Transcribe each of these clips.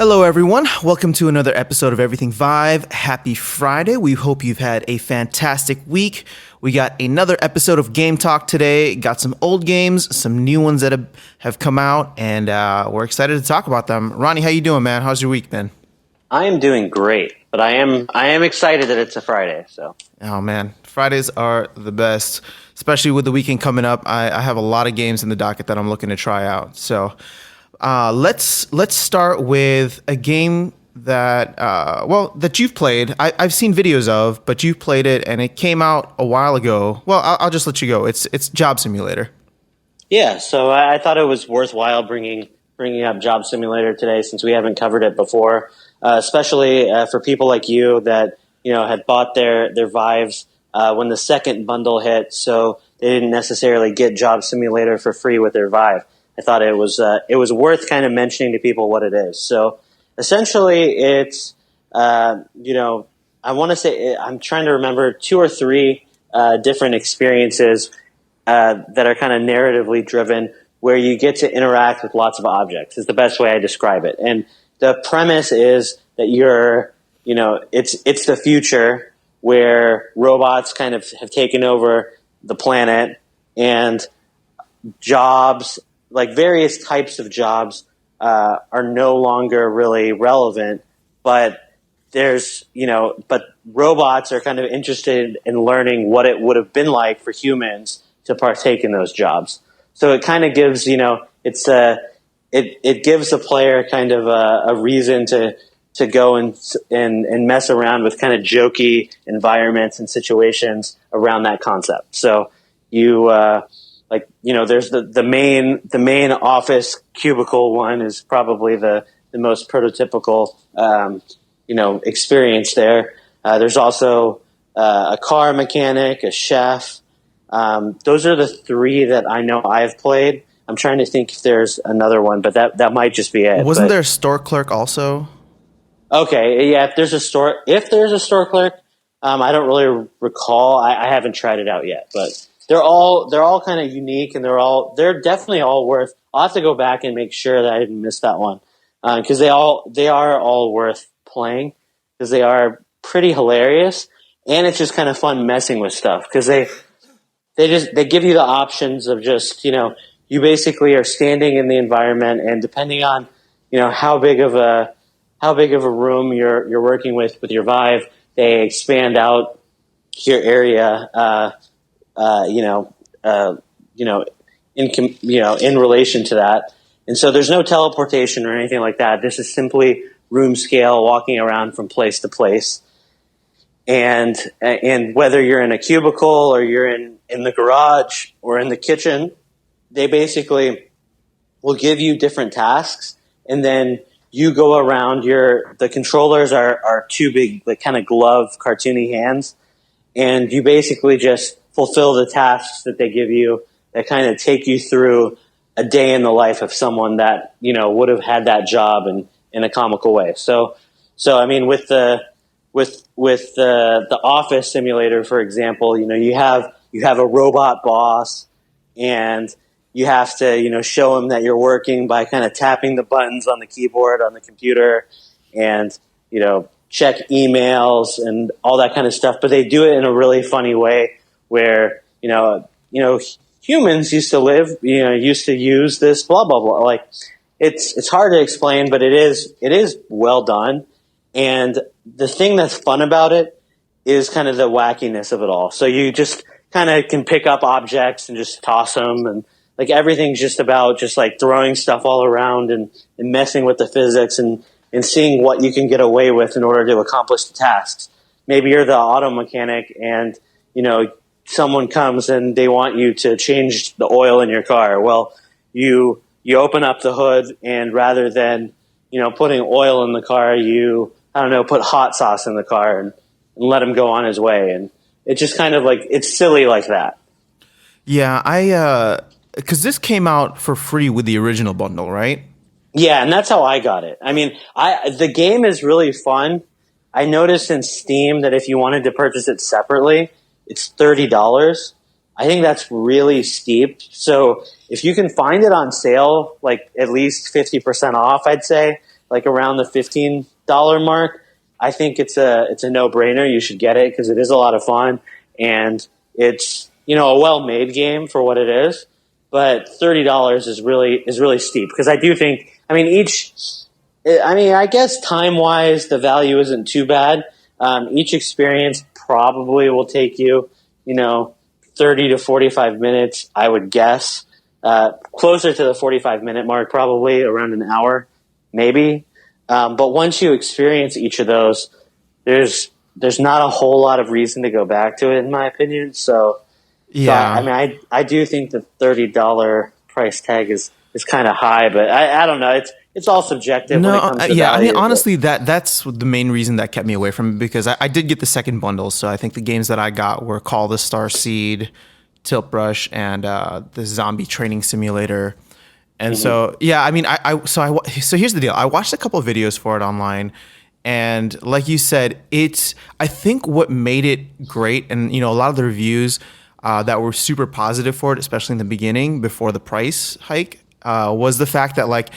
Hello, everyone. Welcome to another episode of Everything Vive. Happy Friday. We hope you've had a fantastic week. We got another episode of Game Talk today. Got some old games, some new ones that have come out, and we're excited to talk about them. Ronnie, how you doing, man? How's your week been? I am doing great, but I am excited that it's a Friday. So. Oh man, Fridays are the best, especially with the weekend coming up. I have a lot of games in the docket that I'm looking to try out. So. Let's start with a game that that you've played. I've seen videos of, but you've played it, and it came out a while ago. Well, I'll just let you go. It's Job Simulator. Yeah, so I thought it was worthwhile bringing up Job Simulator today since we haven't covered it before, especially for people like you that had bought their Vives when the second bundle hit, so they didn't necessarily get Job Simulator for free with their Vive. I thought it was worth kind of mentioning to people what it is. So essentially, it's I want to say I'm trying to remember 2 or 3 different experiences that are kind of narratively driven, where you get to interact with lots of objects. Is the best way I describe it. And the premise is that it's the future where robots kind of have taken over the planet, and jobs, like various types of jobs, are no longer really relevant, but but robots are kind of interested in learning what it would have been like for humans to partake in those jobs. So it kind of gives, it gives the player kind of a reason to go and mess around with kind of jokey environments and situations around that concept. So there's the main office cubicle one is probably the most prototypical, experience there. There's also a car mechanic, a chef. Those are the 3 that I know I've played. I'm trying to think if there's another one, but that might just be it. Wasn't there a store clerk also? Okay, yeah. If there's a store clerk, I don't really recall. I haven't tried it out yet, but. They're all kind of unique, and they're definitely all worth. I'll have to go back and make sure that I didn't miss that one, because they are all worth playing, because they are pretty hilarious, and it's just kind of fun messing with stuff, because they give you the options of just you basically are standing in the environment, and depending on how big of a room you're working with your Vive, they expand out your area. In relation to that. And so there's no teleportation or anything like that. This is simply room scale, walking around from place to place. And whether you're in a cubicle or you're in the garage or in the kitchen, they basically will give you different tasks, and then you go around. The controllers are 2 big, like kind of glove, cartoony hands, and you basically just fulfill the tasks that they give you that kind of take you through a day in the life of someone that, would have had that job in a comical way. So I mean, with the office simulator, for example, you have a robot boss, and you have to, show them that you're working by kind of tapping the buttons on the keyboard on the computer, and, check emails and all that kind of stuff. But they do it in a really funny way, where humans used to use this blah blah blah. Like it's hard to explain, but it is well done. And the thing that's fun about it is kind of the wackiness of it all. So you just kind of can pick up objects and just toss them, and like everything's just about just like throwing stuff all around and messing with the physics and seeing what you can get away with in order to accomplish the tasks. Maybe you're the auto mechanic, and someone comes and they want you to change the oil in your car. Well, you open up the hood, and rather than putting oil in the car, put hot sauce in the car and let him go on his way. And it's just kind of like, it's silly like that. Yeah, because this came out for free with the original bundle, right? Yeah, and that's how I got it. I mean, the game is really fun. I noticed in Steam that if you wanted to purchase it separately, it's $30. I think that's really steep. So if you can find it on sale, like at least 50% off, I'd say, like around the $15 mark, I think it's a no-brainer. You should get it because it is a lot of fun, and it's a well-made game for what it is. But $30 is really steep because I do think I guess time-wise the value isn't too bad. Each experience probably will take you 30 to 45 minutes, I would guess. Closer to the 45-minute mark, probably around an hour, maybe. But once you experience each of those, there's not a whole lot of reason to go back to it, in my opinion. So, I do think the $30 price tag is kind of high, but I don't know. It's all subjective when it comes to value. Honestly, that's the main reason that kept me away from it because I did get the second bundle. So I think the games that I got were Call the Star Seed, Tilt Brush, and the Zombie Training Simulator. And so here's the deal. I watched a couple of videos for it online, and like you said, I think what made it great, and a lot of the reviews that were super positive for it, especially in the beginning before the price hike, was the fact that like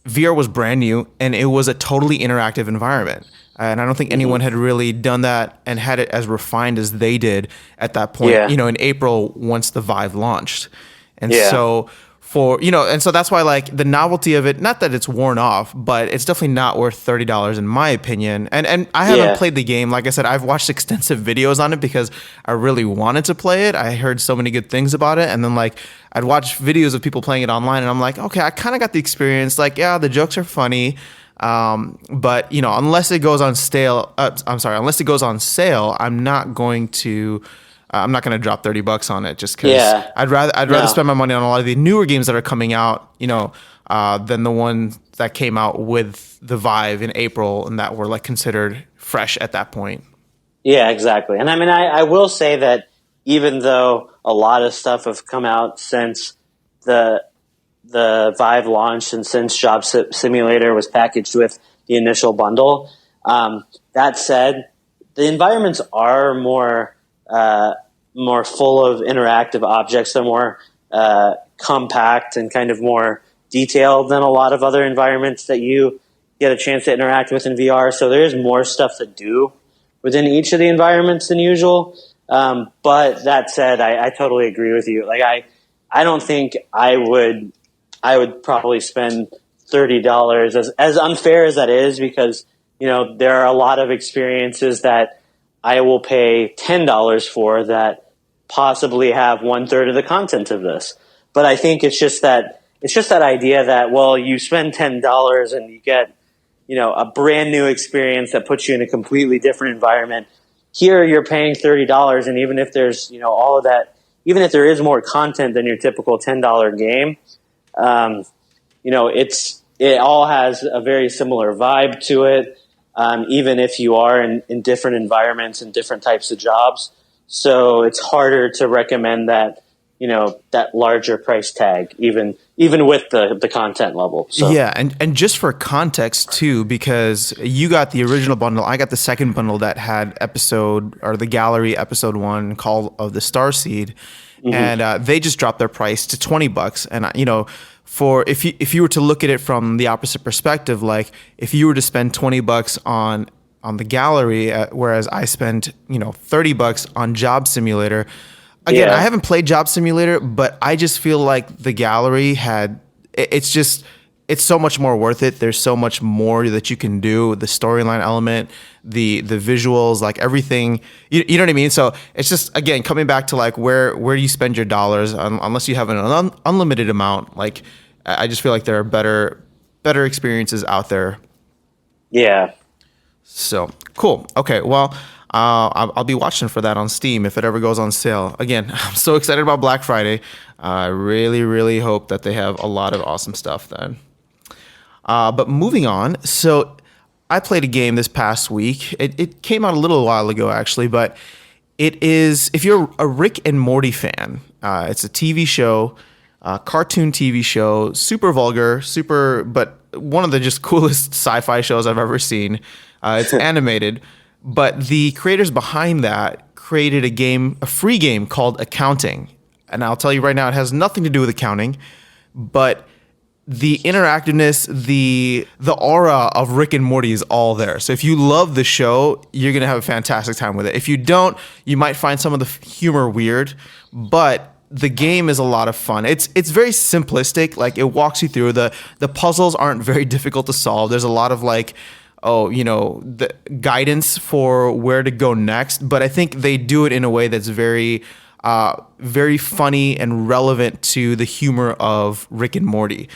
VR was brand new and it was a totally interactive environment. And I don't think anyone had really done that and had it as refined as they did at that point, in April once the Vive launched. And so and so that's why like the novelty of it, not that it's worn off, but it's definitely not worth $30 in my opinion. And I haven't played the game. Like I said, I've watched extensive videos on it because I really wanted to play it. I heard so many good things about it. And then like I'd watch videos of people playing it online and I'm like, okay, I kind of got the experience. Like, yeah, the jokes are funny. But unless it goes on sale, I'm not going to drop $30 on it just because I'd rather spend my money on a lot of the newer games that are coming out, than the ones that came out with the Vive in April and that were like considered fresh at that point. Yeah, exactly. And I will say that even though a lot of stuff have come out since the Vive launched and since Job Simulator was packaged with the initial bundle, that said, the environments are more full of interactive objects. They're more compact and kind of more detailed than a lot of other environments that you get a chance to interact with in VR. So there is more stuff to do within each of the environments than usual. But that said, I totally agree with you. Like I don't think I would probably spend $30 as unfair as that is because, there are a lot of experiences that I will pay $10 for that possibly have 1/3 of the content of this. But I think it's just that idea that, well, you spend $10 and you get, a brand new experience that puts you in a completely different environment. Here you're paying $30 and even if there's, all of that, even if there is more content than your typical $10 game, it all has a very similar vibe to it. Even if you are in different environments and different types of jobs. So it's harder to recommend that, that larger price tag, even with the content level. So. Yeah. And just for context too, because you got the original bundle, I got the second bundle that had the gallery episode 1 Call of the Starseed. And they just dropped their price to $20. And, for if you were to look at it from the opposite perspective, like if you were to spend $20 on the gallery, whereas I spent $30 on Job Simulator. Again, I haven't played Job Simulator, but I just feel like the gallery it's so much more worth it. There's so much more that you can do. The storyline element, the visuals, like everything. You know what I mean? So it's just, again, coming back to like where do you spend your dollars unless you have an unlimited amount. Like I just feel like there are better experiences out there. Yeah. So cool. Okay. Well, I'll be watching for that on Steam if it ever goes on sale. Again, I'm so excited about Black Friday. I really, really hope that they have a lot of awesome stuff then. But moving on, so I played a game this past week. It came out a little while ago, actually, but it is, if you're a Rick and Morty fan, it's a TV show, cartoon TV show, super vulgar, but one of the just coolest sci-fi shows I've ever seen. It's animated, but the creators behind that created a free game called Accounting. And I'll tell you right now, it has nothing to do with accounting, but the interactiveness, the aura of Rick and Morty is all there. So if you love the show, you're gonna have a fantastic time with it. If you don't, you might find some of the humor weird, but the game is a lot of fun. It's very simplistic. Like, it walks you through the puzzles aren't very difficult to solve. There's a lot of like, the guidance for where to go next. But I think they do it in a way that's very very funny and relevant to the humor of Rick and Morty.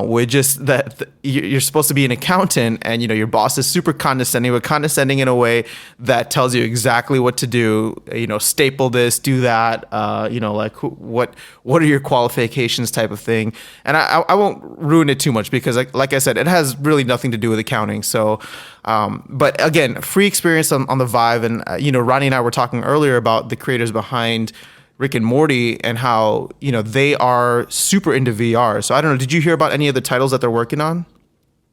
With just that you're supposed to be an accountant, and your boss is super condescending, but condescending in a way that tells you exactly what to do. Staple this, do that. What are your qualifications, type of thing. And I won't ruin it too much because, like I said, it has really nothing to do with accounting. So, but again, free experience on the Vive, and Ronnie and I were talking earlier about the creators behind Rick and Morty and how they are super into VR. So I don't know. Did you hear about any of the titles that they're working on?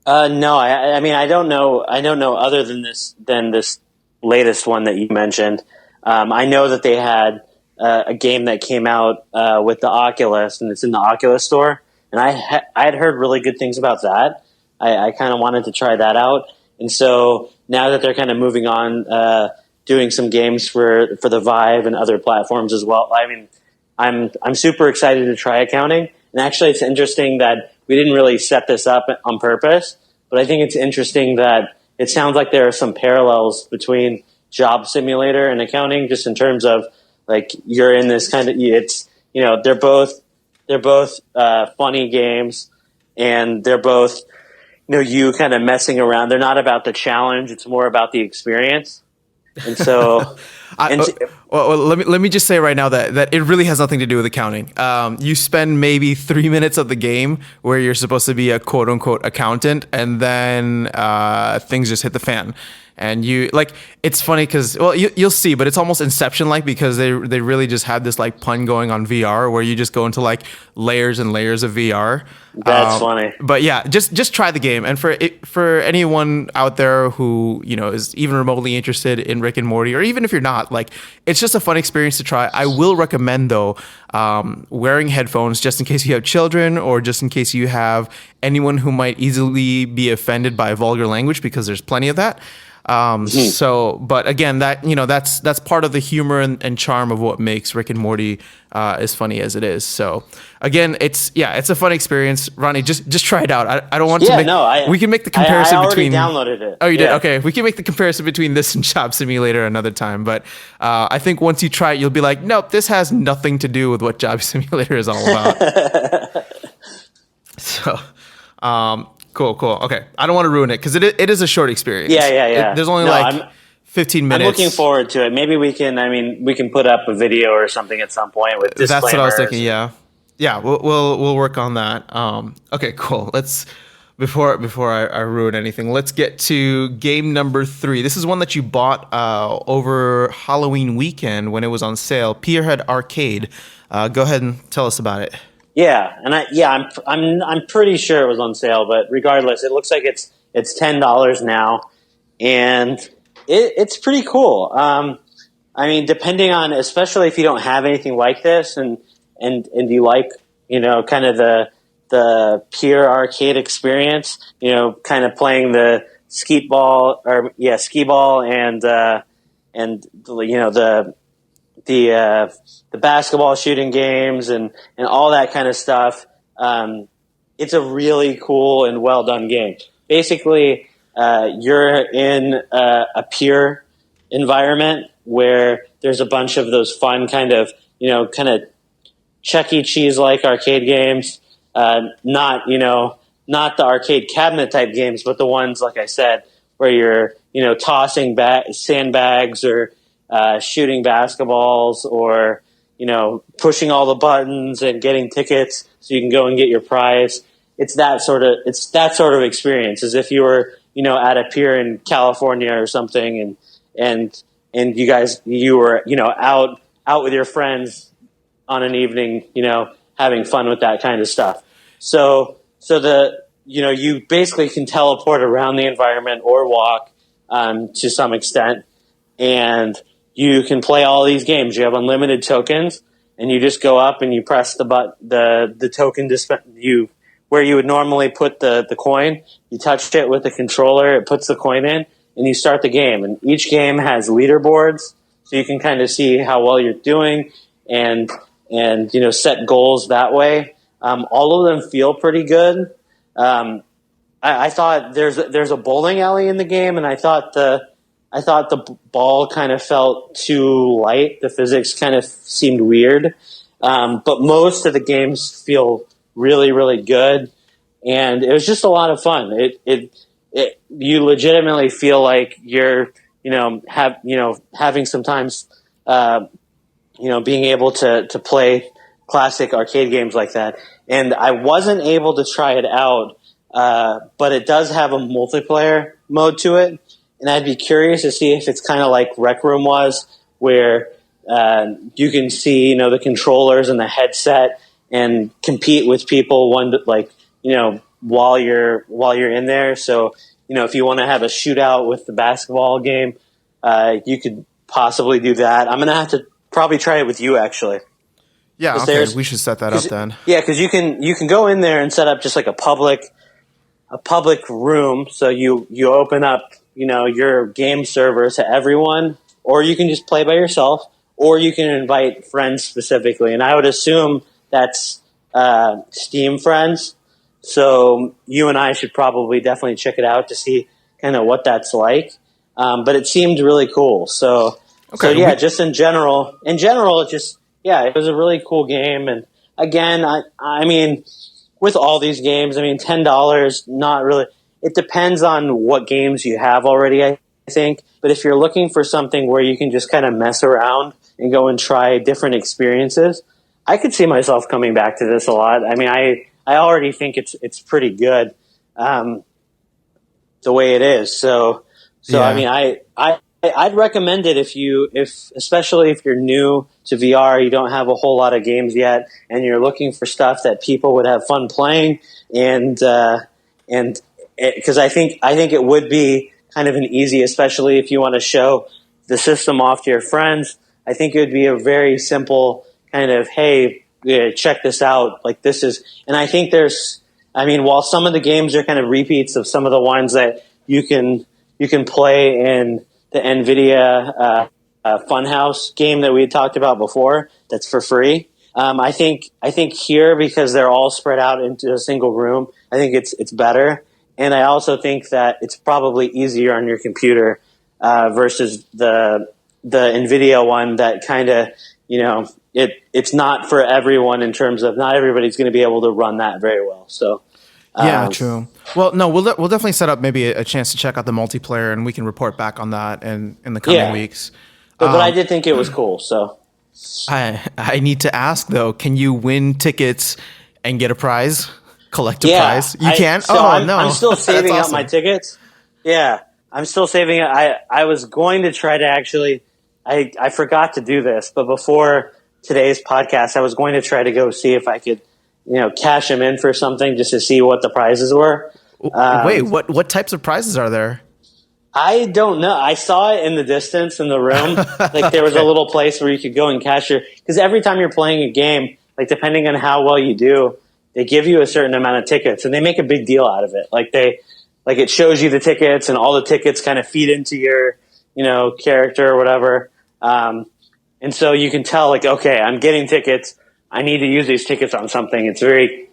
No, I mean, I don't know. I don't know other than this latest one that you mentioned. I know that they had a game that came out with the Oculus, and it's in the Oculus store. And I had heard really good things about that. I kind of wanted to try that out. And so now that they're kind of moving on, doing some games for the Vive and other platforms as well. I mean, I'm super excited to try accounting. And actually, it's interesting that we didn't really set this up on purpose, but I think it's interesting that it sounds like there are some parallels between Job Simulator and accounting, just in terms of like you're in this kind of they're both funny games, and they're both you kind of messing around. They're not about the challenge; it's more about the experience. And so, let me just say right now that it really has nothing to do with accounting. You spend maybe 3 minutes of the game where you're supposed to be a quote unquote accountant, and then things just hit the fan. And it's funny because, you'll see, but it's almost Inception-like, because they really just have this like pun going on VR where you just go into like layers and layers of VR. That's funny. But yeah, just try the game. And for anyone out there who is even remotely interested in Rick and Morty, or even if you're not, like, it's just a fun experience to try. I will recommend though wearing headphones, just in case you have children, or just in case you have anyone who might easily be offended by vulgar language, because there's plenty of that. So, but again, that's part of the humor and charm of what makes Rick and Morty as funny as it is. So again, it's a fun experience. Ronnie, just try it out. I don't want to make, we can make the comparison between. I already downloaded it. Oh, you did? Okay. We can make the comparison between this and Job Simulator another time. But, I think once you try it, you'll be like, nope, this has nothing to do with what Job Simulator is all about. So, Cool. Okay. I don't want to ruin it because it is a short experience. Yeah. There's only 15 minutes. I'm looking forward to it. Maybe we can put up a video or something at some point with disclaimers. That's what I was thinking. Yeah. We'll work on that. Okay, cool. Let's before I ruin anything, let's get to game number 3. This is one that you bought over Halloween weekend when it was on sale. Pierhead Arcade. Go ahead and tell us about it. Yeah, and I'm pretty sure it was on sale, but regardless, it looks like it's $10 now, and it's pretty cool. I mean, depending on, especially if you don't have anything like this, and you like kind of the pure arcade experience, kind of playing the skeeball and the basketball shooting games and all that kind of stuff. It's a really cool and well done game. Basically, you're in a pier environment where there's a bunch of those fun kind of Chuck E. Cheese like arcade games. Not the arcade cabinet type games, but the ones, like I said, where you're tossing sandbags or shooting basketballs, or pushing all the buttons and getting tickets so you can go and get your prize. It's that sort of experience, as if you were at a pier in California or something, and you were out with your friends on an evening, having fun with that kind of stuff. So you basically can teleport around the environment or walk to some extent, and you can play all these games. You have unlimited tokens, and you just go up and you press the token where you would normally put the coin. You touch it with the controller, it puts the coin in, and you start the game. And each game has leaderboards, so you can kind of see how well you're doing and set goals that way. All of them feel pretty good. I thought there's a bowling alley in the game, and I thought the ball kind of felt too light. The physics kind of seemed weird. But most of the games feel really, really good. And it was just a lot of fun. You legitimately feel like you're, having sometimes, being able to play classic arcade games like that. And I wasn't able to try it out, but it does have a multiplayer mode to it. And I'd be curious to see if it's kind of like Rec Room was, where you can see, the controllers and the headset and compete with people while you're in there. So, if you want to have a shootout with the basketball game, you could possibly do that. I'm going to have to probably try it with you, actually. Yeah, okay, we should set that up then. Yeah, because you can go in there and set up just like a public room. So you open up, your game server to everyone, or you can just play by yourself, or you can invite friends specifically. And I would assume that's Steam friends. So you and I should probably definitely check it out to see kind of what that's like. But it seemed really cool. So just in general, it was a really cool game. And again, I mean, with all these games, $10, not really. It depends on what games you have already, I think. But if you're looking for something where you can just kind of mess around and go and try different experiences, I could see myself coming back to this a lot. I already think it's pretty good, the way it is. So yeah. I'd recommend it especially if you're new to VR, you don't have a whole lot of games yet, and you're looking for stuff that people would have fun playing, and because I think it would be kind of an easy, especially if you want to show the system off to your friends. I think it would be a very simple kind of, hey, yeah, check this out. Like this is, and I think while some of the games are kind of repeats of some of the ones that you can play in the NVIDIA Funhouse game that we had talked about before, that's for free. I think here, because they're all spread out into a single room, I think it's better. And I also think that it's probably easier on your computer versus the NVIDIA one that kind of, it's not for everyone in terms of not everybody's going to be able to run that very well. So yeah, true. Well, no, we'll definitely set up maybe a chance to check out the multiplayer, and we can report back on that in the coming weeks. But I did think it was cool. So I need to ask though, can you win tickets and get a prize? Collect a prize? You can? So I'm still saving up my tickets. Yeah, I'm still saving it. I was going to try to actually, I forgot to do this, but before today's podcast, I was going to try to go see if I could, cash them in for something just to see what the prizes were. Wait, what types of prizes are there? I don't know. I saw it in the distance in the room. Like there was a little place where you could go and cash because every time you're playing a game, like depending on how well you do, they give you a certain amount of tickets and they make a big deal out of it. Like it shows you the tickets and all the tickets kind of feed into your, character or whatever. And so you can tell like, okay, I'm getting tickets. I need to use these tickets on something. It's very,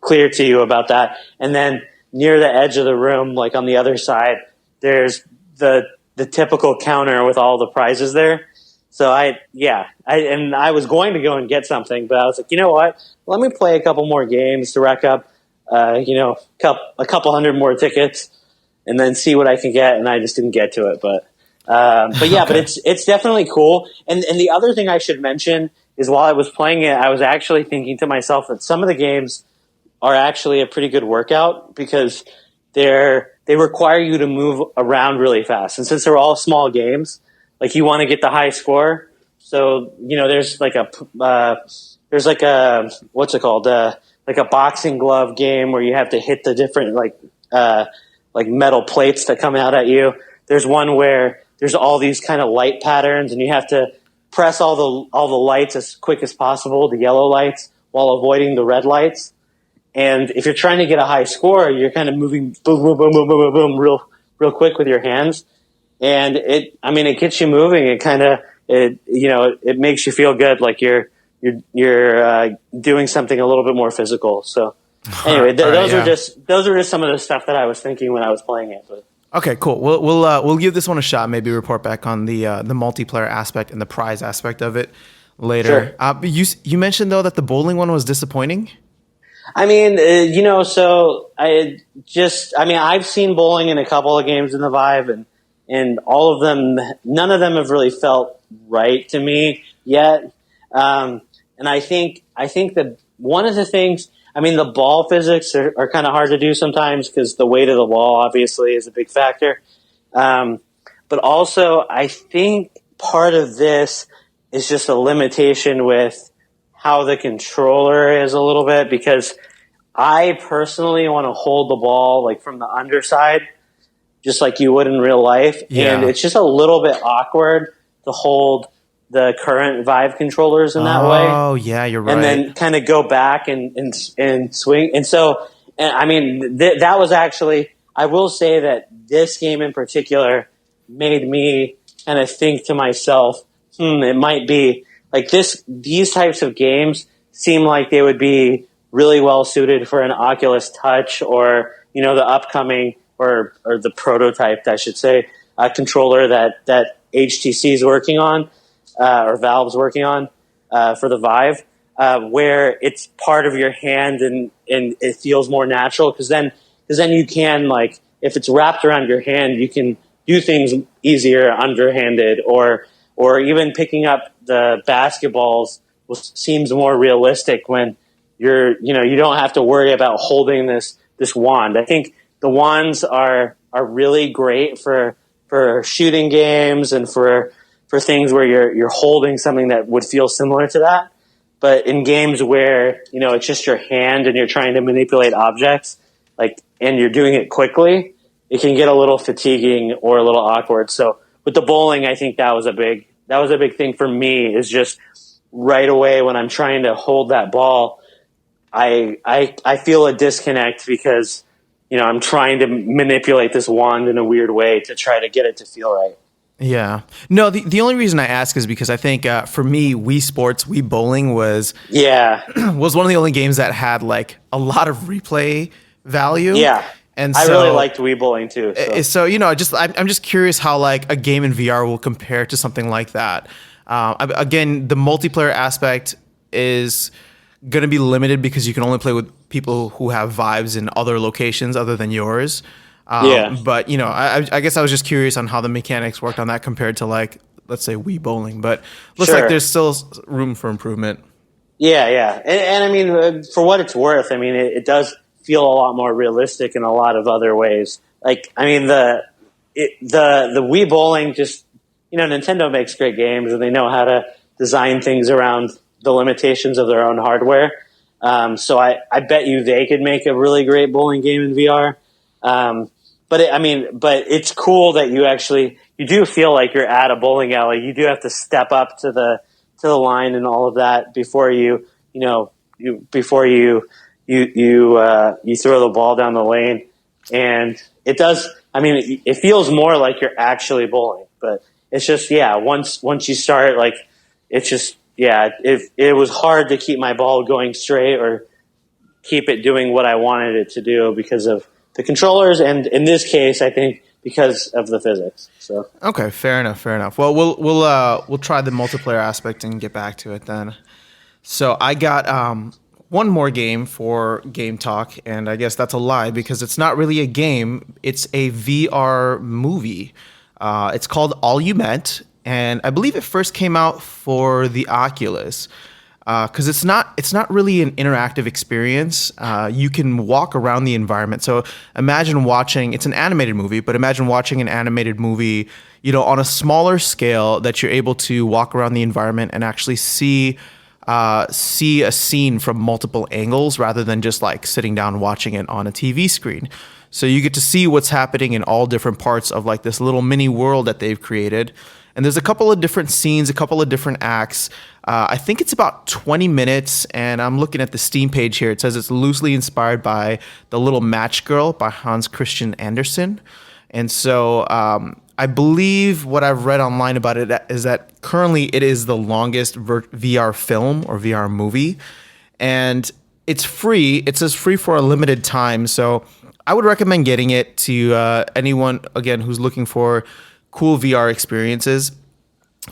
clear to you about that. And then near the edge of the room, like on the other side, there's the typical counter with all the prizes there. So I was going to go and get something, but I was like, you know what? Let me play a couple more games to rack up, a couple hundred more tickets, and then see what I can get. And I just didn't get to it, but yeah, but it's definitely cool. And the other thing I should mention is while I was playing it, I was actually thinking to myself that some of the games are actually a pretty good workout because they require you to move around really fast. And since they're all small games, like you want to get the high score. So, there's like a what's it called? Like a boxing glove game where you have to hit the different like metal plates that come out at you. There's one where there's all these kind of light patterns and you have to press all the lights as quick as possible, the yellow lights, while avoiding the red lights. And if you're trying to get a high score, you're kind of moving boom, boom, boom, boom, boom, boom, boom, real quick with your hands. And it gets you moving. It makes you feel good. Like you're doing something a little bit more physical. So anyway, those are just some of the stuff that I was thinking when I was playing it. But. Okay, cool. We'll give this one a shot. Maybe report back on the multiplayer aspect and the prize aspect of it later. Sure. But you mentioned though that the bowling one was disappointing. I mean, I've seen bowling in a couple of games in the Vive, and all of them, none of them have really felt right to me yet. And I think that one of the things, I mean, the ball physics are kind of hard to do sometimes because the weight of the ball obviously is a big factor. But also, I think part of this is just a limitation with how the controller is a little bit, because I personally want to hold the ball like from the underside, just like you would in real life. Yeah. And it's just a little bit awkward to hold the current Vive controllers in that way. Oh, yeah, you're right. And then kind of go back and swing. And so, I mean, that was actually, I will say that this game in particular made me kind of think to myself, it might be like these types of games seem like they would be really well suited for an Oculus Touch or, the upcoming or the prototype, I should say, controller that HTC is working on, or Valve's working on, for the Vive, where it's part of your hand and it feels more natural. Cause then you can, like, if it's wrapped around your hand, you can do things easier underhanded, or even picking up the basketballs seems more realistic when you don't have to worry about holding this wand. I think the wands are really great for shooting games and for things where you're holding something that would feel similar to that. But in games where, it's just your hand and you're trying to manipulate objects, and you're doing it quickly, it can get a little fatiguing or a little awkward. So with the bowling, I think that was a big thing for me, is just right away when I'm trying to hold that ball, I feel a disconnect because, I'm trying to manipulate this wand in a weird way to try to get it to feel right. Yeah. No, the only reason I ask is because I think for me, Wii Bowling was one of the only games that had like a lot of replay value. Yeah. And I really liked Wii Bowling too. So I'm just curious how like a game in VR will compare to something like that. Again, the multiplayer aspect is going to be limited because you can only play with people who have Vives in other locations other than yours. But I guess I was just curious on how the mechanics worked on that compared to, like, let's say Wii Bowling. But looks like there's still room for improvement. Yeah. And I mean, for what it's worth, I mean, it does feel a lot more realistic in a lot of other ways. Like, I mean, the Wii Bowling just, Nintendo makes great games and they know how to design things around the limitations of their own hardware. So I bet you they could make a really great bowling game in VR. But it's cool that you do feel like you're at a bowling alley. You do have to step up to the line and all of that before you throw the ball down the lane. And it feels more like you're actually bowling, but it's just, once you start, like, it's just, it was hard to keep my ball going straight or keep it doing what I wanted it to do because of the controllers, and in this case, I think because of the physics. So okay, fair enough. Well, we'll try the multiplayer aspect and get back to it then. So I got one more game for Game Talk, and I guess that's a lie because it's not really a game; it's a VR movie. It's called Allumette, and I believe it first came out for the Oculus. Because it's not really an interactive experience. You can walk around the environment. So imagine watching, it's an animated movie, but imagine watching an animated movie, on a smaller scale that you're able to walk around the environment and actually see a scene from multiple angles rather than just like sitting down watching it on a TV screen. So you get to see what's happening in all different parts of like this little mini world that they've created. And there's a couple of different scenes, a couple of different acts. I think it's about 20 minutes, and I'm looking at the Steam page here. It says it's loosely inspired by The Little Match Girl by Hans Christian Andersen. And so I believe what I've read online about it is that currently it is the longest VR film or VR movie. And it's free. It says free for a limited time. So I would recommend getting it to anyone, again, who's looking for cool VR experiences.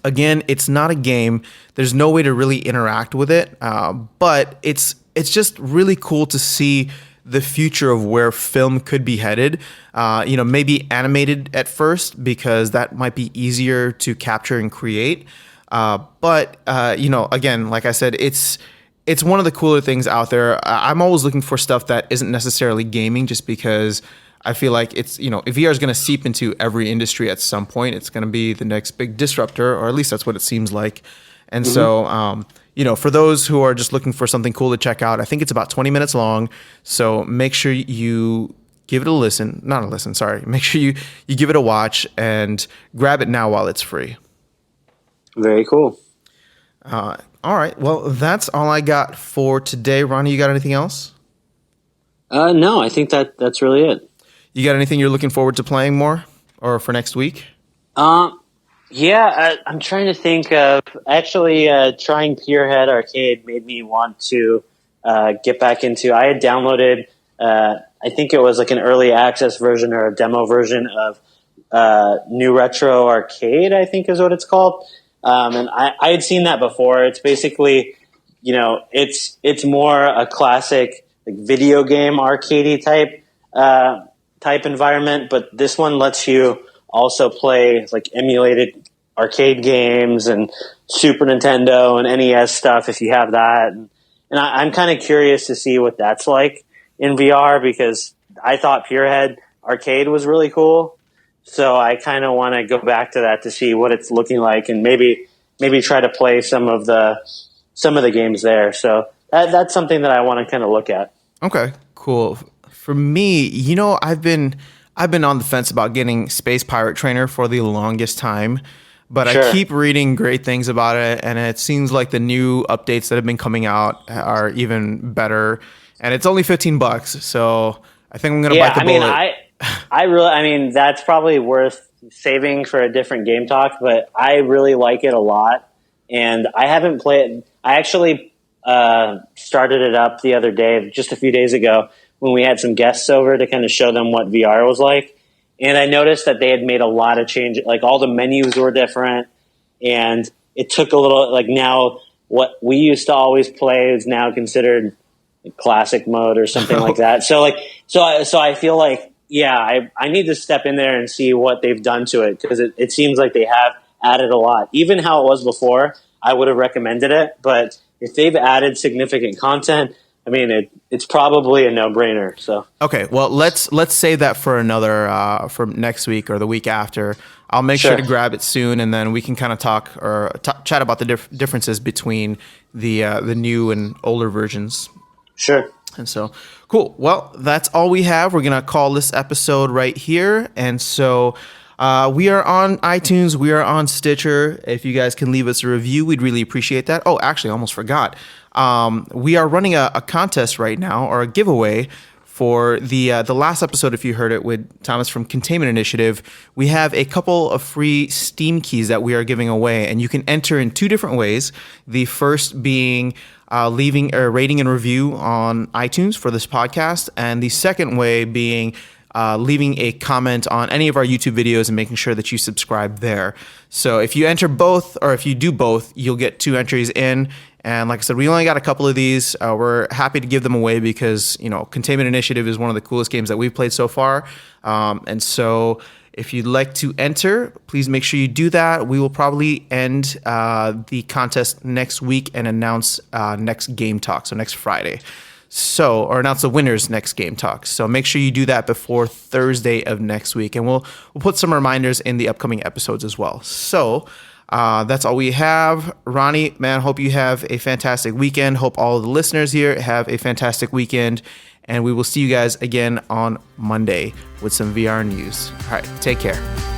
Again, it's not a game. There's no way to really interact with it, but it's just really cool to see the future of where film could be headed. Maybe animated at first because that might be easier to capture and create. But again, like I said, it's one of the cooler things out there. I'm always looking for stuff that isn't necessarily gaming, just because I feel like if VR is going to seep into every industry at some point. It's going to be the next big disruptor, or at least that's what it seems like. And so, for those who are just looking for something cool to check out, I think it's about 20 minutes long. So make sure you give it a listen. Not a listen, sorry. Make sure you give it a watch and grab it now while it's free. Very cool. All right. Well, that's all I got for today. Ronnie, you got anything else? No, I think that's really it. You got anything you're looking forward to playing more or for next week? Yeah, I'm trying to think of actually trying Pierhead Arcade made me want to get back into. I had downloaded, I think it was like an early access version or a demo version of New Retro Arcade, I think is what it's called. And I had seen that before. It's basically, it's more a classic like video game arcadey type environment, but this one lets you also play like emulated arcade games and Super Nintendo and NES stuff if you have that. And I'm kind of curious to see what that's like in VR, because I thought Pierhead Arcade was really cool. So I kind of want to go back to that to see what it's looking like, and maybe try to play some of the games there. So that's something that I want to kind of look at. Okay, cool. For me, I've been on the fence about getting Space Pirate Trainer for the longest time, but sure. I keep reading great things about it, and it seems like the new updates that have been coming out are even better. And it's only $15, so I think I'm going to bite the bullet. I mean, that's probably worth saving for a different game talk, but I really like it a lot, and I haven't played. I actually started it up the other day, just a few days ago, when we had some guests over to kind of show them what VR was like. And I noticed that they had made a lot of changes, like all the menus were different, and it took a little, like now what we used to always play is now considered classic mode or something like that. So I feel like, yeah, I need to step in there and see what they've done to it, because it seems like they have added a lot. Even how it was before, I would have recommended it, but if they've added significant content, I mean, it's probably a no-brainer. So okay, well let's save that for another for next week or the week after. I'll make sure to grab it soon, and then we can kind of talk or chat about the differences between the new and older versions. Sure. And so, cool. Well, that's all we have. We're gonna call this episode right here, and so. We are on iTunes. We are on Stitcher. If you guys can leave us a review, we'd really appreciate that. Oh, actually, I almost forgot. We are running a contest right now, or a giveaway for the last episode. If you heard it with Thomas from Containment Initiative, we have a couple of free Steam keys that we are giving away, and you can enter in two different ways. The first being leaving a rating and review on iTunes for this podcast, and the second way being leaving a comment on any of our YouTube videos and making sure that you subscribe there. So if you enter both, or if you do both, you'll get 2 entries in. And like I said, we only got a couple of these. We're happy to give them away because, Containment Initiative is one of the coolest games that we've played so far. And so if you'd like to enter, please make sure you do that. We will probably end the contest next week and announce next Game Talk, so next Friday. Or announce the winners next Game Talk. So make sure you do that before Thursday of next week, and we'll put some reminders in the upcoming episodes as well. So that's all we have. Ronnie, man, hope you have a fantastic weekend. Hope all of the listeners here have a fantastic weekend, and we will see you guys again on Monday with some VR news. All right, take care.